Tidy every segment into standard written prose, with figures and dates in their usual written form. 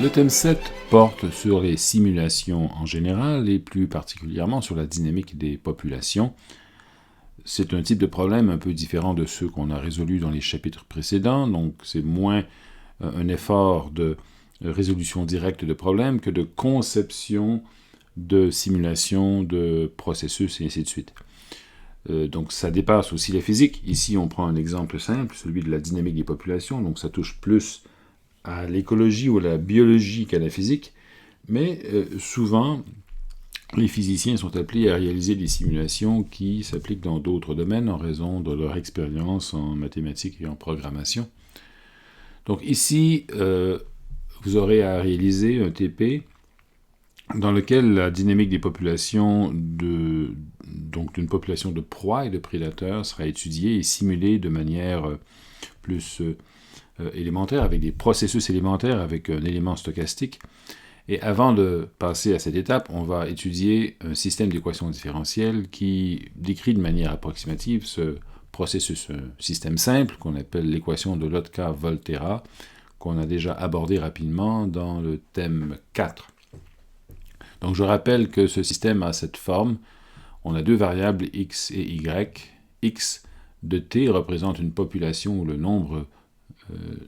Le thème 7 porte sur les simulations en général et plus particulièrement sur la dynamique des populations. C'est un type de problème un peu différent de ceux qu'on a résolus dans les chapitres précédents, donc c'est moins un effort de résolution directe de problèmes que de conception de simulation de processus et ainsi de suite. Donc ça dépasse aussi la physique. Ici on prend un exemple simple, celui de la dynamique des populations, donc ça touche plus à l'écologie ou à la biologie qu'à la physique, mais souvent, les physiciens sont appelés à réaliser des simulations qui s'appliquent dans d'autres domaines en raison de leur expérience en mathématiques et en programmation. Donc ici, vous aurez à réaliser un TP dans lequel la dynamique des populations donc d'une population de proies et de prédateurs sera étudiée et simulée de manière plus élémentaire, avec des processus élémentaires, avec un élément stochastique. Et avant de passer à cette étape, on va étudier un système d'équations différentielles qui décrit de manière approximative ce processus, un système simple qu'on appelle l'équation de Lotka-Volterra, qu'on a déjà abordé rapidement dans le thème 4. Donc je rappelle que ce système a cette forme. On a deux variables x et y. X de t représente une population ou le nombre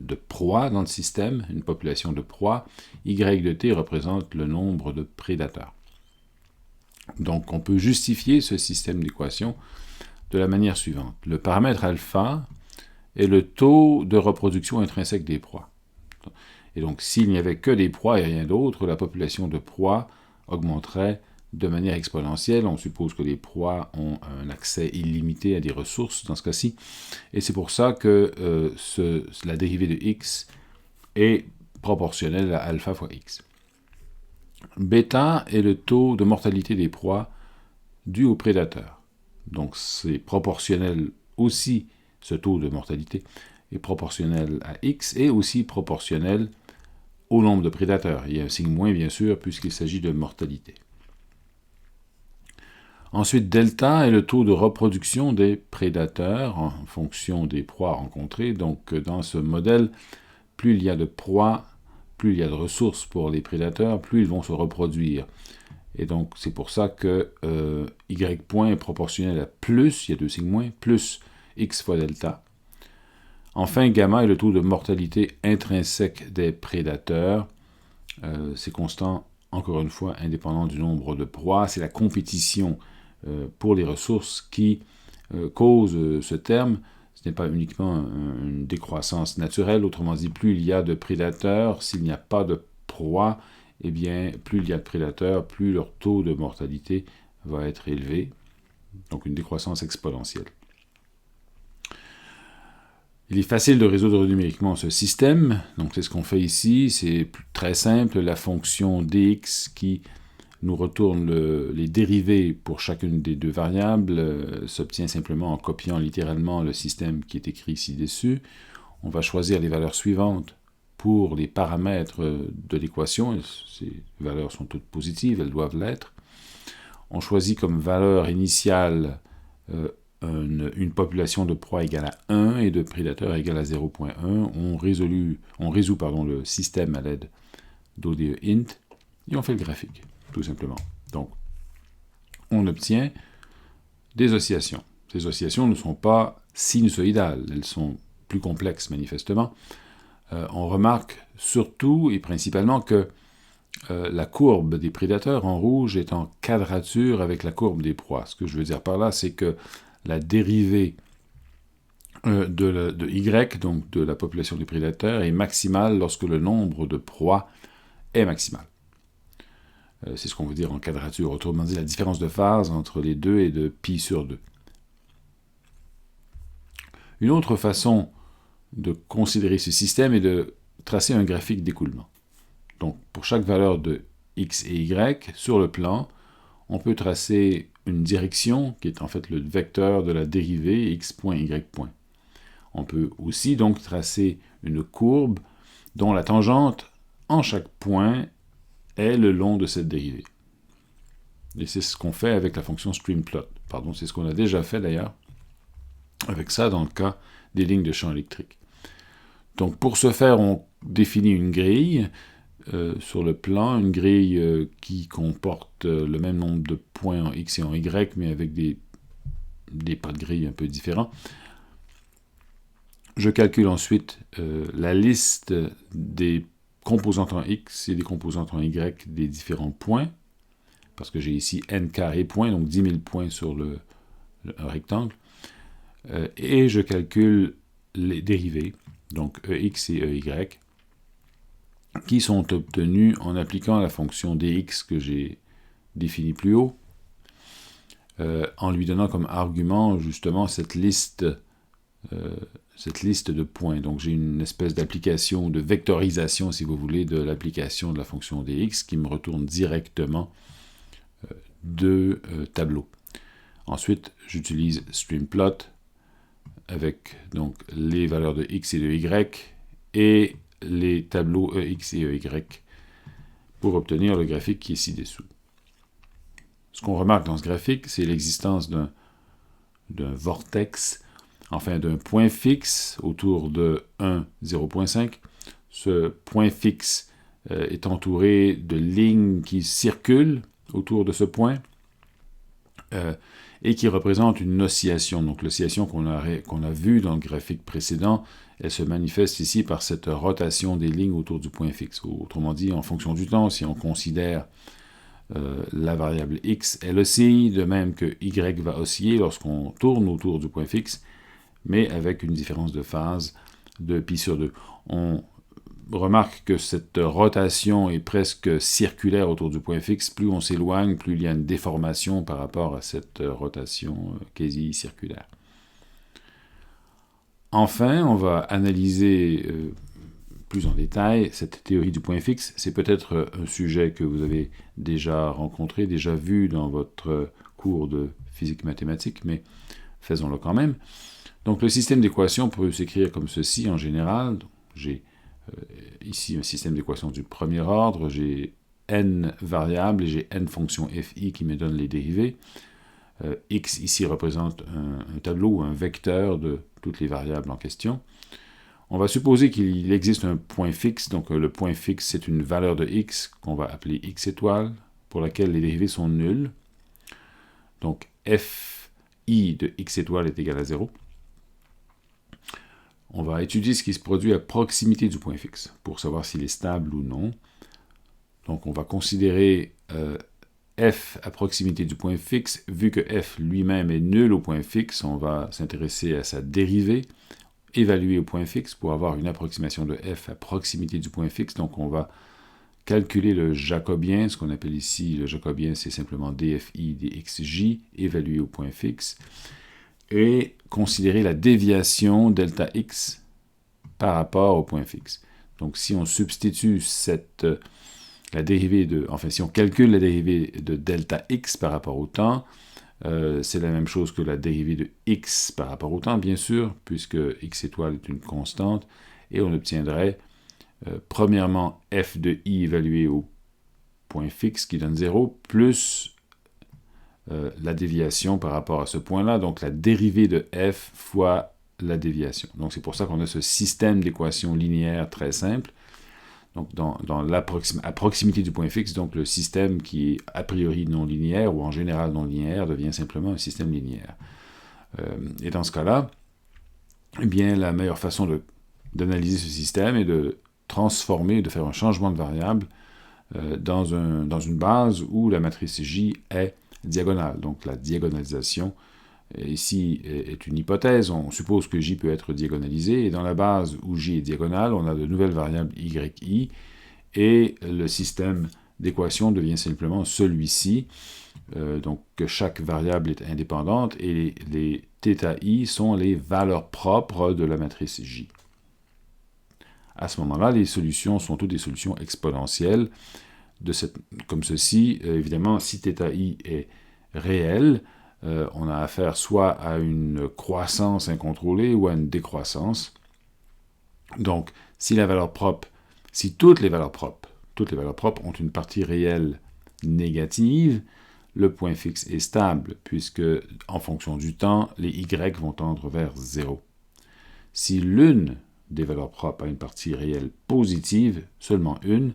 de proies dans le système, une population de proies. Y de t représente le nombre de prédateurs. Donc on peut justifier ce système d'équations de la manière suivante. Le paramètre alpha est le taux de reproduction intrinsèque des proies. Et donc s'il n'y avait que des proies et rien d'autre, la population de proies augmenterait de manière exponentielle. On suppose que les proies ont un accès illimité à des ressources dans ce cas-ci. Et c'est pour ça que la dérivée de x est proportionnelle à alpha fois x. Bêta est le taux de mortalité des proies dû aux prédateurs. Donc c'est proportionnel aussi, ce taux de mortalité est proportionnel à x et aussi proportionnel au nombre de prédateurs. Il y a un signe moins, bien sûr, puisqu'il s'agit de mortalité. Ensuite, delta est le taux de reproduction des prédateurs en fonction des proies rencontrées. Donc, dans ce modèle, plus il y a de proies, plus il y a de ressources pour les prédateurs, plus ils vont se reproduire. Et donc, c'est pour ça que y point est proportionnel à plus, il y a deux signes moins, plus x fois delta. Enfin, gamma est le taux de mortalité intrinsèque des prédateurs. C'est constant, encore une fois, indépendant du nombre de proies. C'est la compétition pour les ressources qui cause ce terme. Ce n'est pas uniquement une décroissance naturelle. Autrement dit, plus il y a de prédateurs, s'il n'y a pas de proies, eh bien, plus il y a de prédateurs, plus leur taux de mortalité va être élevé. Donc, une décroissance exponentielle. Il est facile de résoudre numériquement ce système, donc c'est ce qu'on fait ici, c'est très simple, la fonction dx qui nous retourne les dérivés pour chacune des deux variables s'obtient simplement en copiant littéralement le système qui est écrit ci-dessus. On va choisir les valeurs suivantes pour les paramètres de l'équation, ces valeurs sont toutes positives, elles doivent l'être. On choisit comme valeur initiale une population de proies égale à 1 et de prédateurs égale à 0.1. On résout le système à l'aide d'ODE int et on fait le graphique, tout simplement. Donc, on obtient des oscillations. Ces oscillations ne sont pas sinusoïdales, elles sont plus complexes manifestement. On remarque surtout et principalement que la courbe des prédateurs en rouge est en quadrature avec la courbe des proies. Ce que je veux dire par là, c'est que la dérivée de y, donc de la population des prédateurs, est maximale lorsque le nombre de proies est maximal. C'est ce qu'on veut dire en quadrature. Autrement dit, la différence de phase entre les deux est de pi sur 2. Une autre façon de considérer ce système est de tracer un graphique d'écoulement. Donc, pour chaque valeur de x et y, sur le plan, on peut tracer une direction qui est en fait le vecteur de la dérivée x point, y point. On peut aussi donc tracer une courbe dont la tangente en chaque point est le long de cette dérivée. Et c'est ce qu'on fait avec la fonction streamplot. C'est ce qu'on a déjà fait d'ailleurs avec ça dans le cas des lignes de champ électrique. Donc pour ce faire, on définit une grille sur le plan, une grille qui comporte le même nombre de points en X et en Y, mais avec des pas de grille un peu différents. Je calcule ensuite la liste des composantes en X et des composantes en Y des différents points, parce que j'ai ici n carré points, donc 10 000 points sur un rectangle, et je calcule les dérivés, donc EX et EY, qui sont obtenus en appliquant la fonction dx que j'ai définie plus haut, en lui donnant comme argument justement cette liste de points. Donc j'ai une espèce d'application, de vectorisation, si vous voulez, de l'application de la fonction dx qui me retourne directement deux tableaux. Ensuite, j'utilise streamplot avec donc les valeurs de x et de y et les tableaux EX et EY pour obtenir le graphique qui est ci-dessous. Ce qu'on remarque dans ce graphique, c'est l'existence d'un vortex, enfin d'un point fixe autour de 1, 0.5. Ce point fixe est entouré de lignes qui circulent autour de ce point et qui représente une oscillation. Donc l'oscillation qu'on a vue dans le graphique précédent, elle se manifeste ici par cette rotation des lignes autour du point fixe. Autrement dit, en fonction du temps, si on considère la variable x, elle oscille, de même que y va osciller lorsqu'on tourne autour du point fixe, mais avec une différence de phase de pi sur 2. On remarque que cette rotation est presque circulaire autour du point fixe. Plus on s'éloigne, plus il y a une déformation par rapport à cette rotation quasi circulaire. Enfin, on va analyser plus en détail cette théorie du point fixe. C'est peut-être un sujet que vous avez déjà rencontré, déjà vu dans votre cours de physique mathématique, mais faisons-le quand même. Donc le système d'équations peut s'écrire comme ceci en général. J'ai ici un système d'équations du premier ordre, j'ai n variables et j'ai n fonctions fi qui me donnent les dérivés. X ici représente un tableau, un vecteur de toutes les variables en question. On va supposer qu'il existe un point fixe, donc le point fixe c'est une valeur de x qu'on va appeler x étoile, pour laquelle les dérivés sont nuls. Donc fi de x étoile est égal à 0. On va étudier ce qui se produit à proximité du point fixe, pour savoir s'il est stable ou non. Donc on va considérer f à proximité du point fixe. Vu que f lui-même est nul au point fixe, on va s'intéresser à sa dérivée, évaluée au point fixe, pour avoir une approximation de f à proximité du point fixe. Donc on va calculer le jacobien, ce qu'on appelle ici le jacobien, c'est simplement dfi dxj, évalué au point fixe, et considérer la déviation delta x par rapport au point fixe. Donc si on substitue si on calcule la dérivée de delta x par rapport au temps, c'est la même chose que la dérivée de x par rapport au temps, bien sûr, puisque x étoile est une constante, et on obtiendrait premièrement f de i évalué au point fixe qui donne 0, plus la déviation par rapport à ce point-là, donc la dérivée de f fois la déviation. Donc c'est pour ça qu'on a ce système d'équations linéaires très simple. Donc à proximité du point fixe, donc le système qui est a priori non linéaire ou en général non linéaire devient simplement un système linéaire. Et dans ce cas-là, eh bien, la meilleure façon d'analyser ce système est de transformer, de faire un changement de variable dans une base où la matrice J est diagonale. Donc la diagonalisation ici est une hypothèse. On suppose que J peut être diagonalisé, et dans la base où J est diagonale, on a de nouvelles variables yi, et le système d'équation devient simplement celui-ci. Donc que chaque variable est indépendante, et les θi sont les valeurs propres de la matrice J. À ce moment-là, les solutions sont toutes des solutions exponentielles, comme ceci. Évidemment, si θi est réel, on a affaire soit à une croissance incontrôlée ou à une décroissance. Donc, si toutes les valeurs propres ont une partie réelle négative, le point fixe est stable, puisque, en fonction du temps, les y vont tendre vers 0. Si l'une des valeurs propres a une partie réelle positive, seulement une,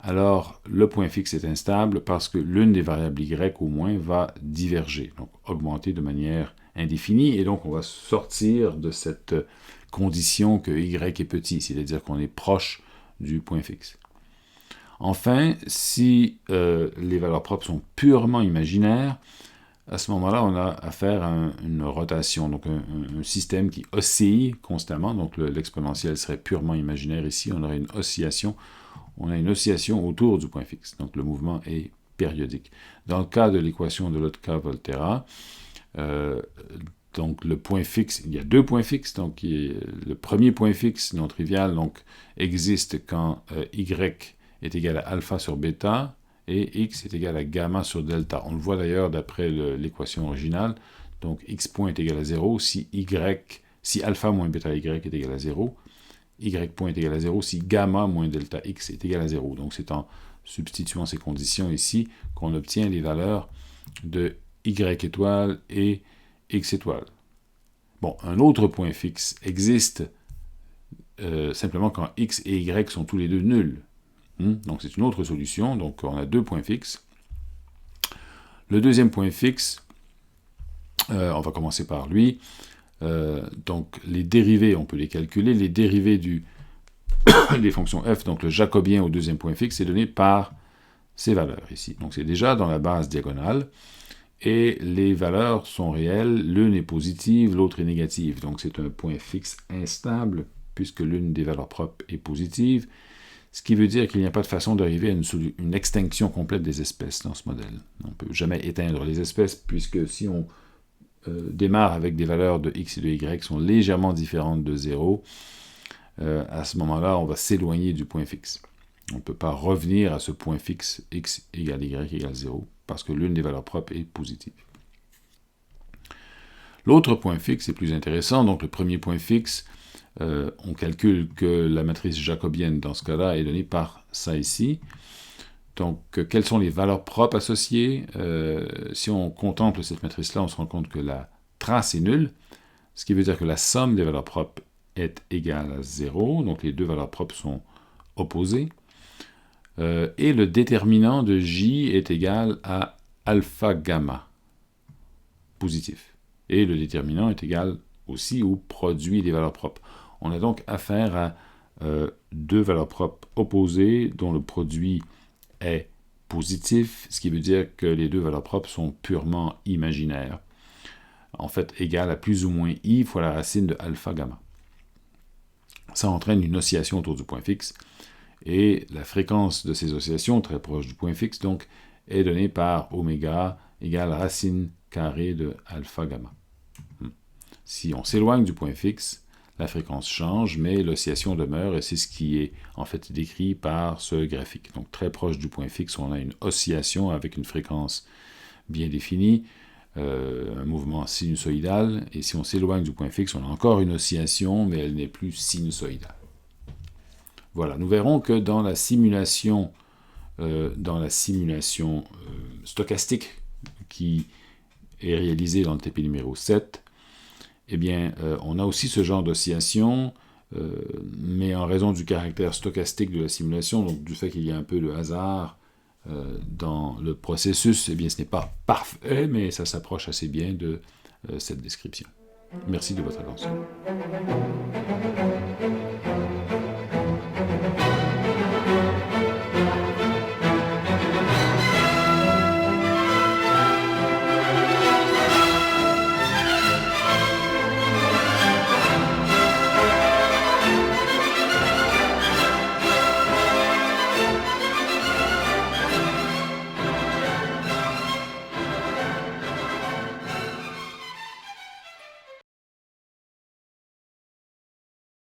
alors le point fixe est instable parce que l'une des variables y au moins va diverger, donc augmenter de manière indéfinie, et donc on va sortir de cette condition que y est petit, c'est-à-dire qu'on est proche du point fixe. Enfin, si les valeurs propres sont purement imaginaires, à ce moment-là, on a affaire à une rotation, donc un système qui oscille constamment, donc l'exponentielle serait purement imaginaire ici, on aurait une oscillation. On a une oscillation autour du point fixe, donc le mouvement est périodique. Dans le cas de l'équation de Lotka-Volterra, donc le point fixe, il y a deux points fixes, donc le premier point fixe non trivial donc, existe quand y est égal à alpha sur bêta, et x est égal à gamma sur delta. On le voit d'ailleurs d'après l'équation originale, donc x point est égal à 0 si alpha moins bêta y est égal à 0, y point est égal à 0 si gamma moins delta x est égal à 0. Donc c'est en substituant ces conditions ici qu'on obtient les valeurs de y étoile et x étoile. Bon, un autre point fixe existe simplement quand x et y sont tous les deux nuls. Donc c'est une autre solution, donc on a deux points fixes. Le deuxième point fixe, on va commencer par lui. Donc les dérivés, on peut les calculer. Les dérivés des fonctions f, donc le jacobien au deuxième point fixe, est donné par ces valeurs ici. Donc c'est déjà dans la base diagonale. Et les valeurs sont réelles, l'une est positive, l'autre est négative. Donc c'est un point fixe instable, puisque l'une des valeurs propres est positive, ce qui veut dire qu'il n'y a pas de façon d'arriver à une extinction complète des espèces dans ce modèle. On ne peut jamais éteindre les espèces, puisque si on démarre avec des valeurs de x et de y qui sont légèrement différentes de 0, à ce moment-là, on va s'éloigner du point fixe. On ne peut pas revenir à ce point fixe x égale y égale 0, parce que l'une des valeurs propres est positive. L'autre point fixe est plus intéressant. Donc le premier point fixe, on calcule que la matrice jacobienne dans ce cas-là est donnée par ça ici. Donc quelles sont les valeurs propres associées? Si on contemple cette matrice-là, on se rend compte que la trace est nulle, ce qui veut dire que la somme des valeurs propres est égale à 0, donc les deux valeurs propres sont opposées. Et le déterminant de J est égal à alpha gamma, positif. Et le déterminant est égal aussi au produit des valeurs propres. On a donc affaire à deux valeurs propres opposées dont le produit est positif, ce qui veut dire que les deux valeurs propres sont purement imaginaires. En fait, égal à plus ou moins i fois la racine de alpha gamma. Ça entraîne une oscillation autour du point fixe. Et la fréquence de ces oscillations, très proche du point fixe, donc, est donnée par oméga égale racine carrée de alpha gamma. Si on s'éloigne du point fixe, la fréquence change, mais l'oscillation demeure, et c'est ce qui est en fait décrit par ce graphique. Donc très proche du point fixe, on a une oscillation avec une fréquence bien définie, un mouvement sinusoïdal, et si on s'éloigne du point fixe, on a encore une oscillation, mais elle n'est plus sinusoïdale. Voilà, nous verrons que dans la simulation, stochastique qui est réalisée dans le TP numéro 7, eh bien, on a aussi ce genre d'oscillation, mais en raison du caractère stochastique de la simulation, donc du fait qu'il y a un peu de hasard dans le processus, eh bien, ce n'est pas parfait, mais ça s'approche assez bien de cette description. Merci de votre attention.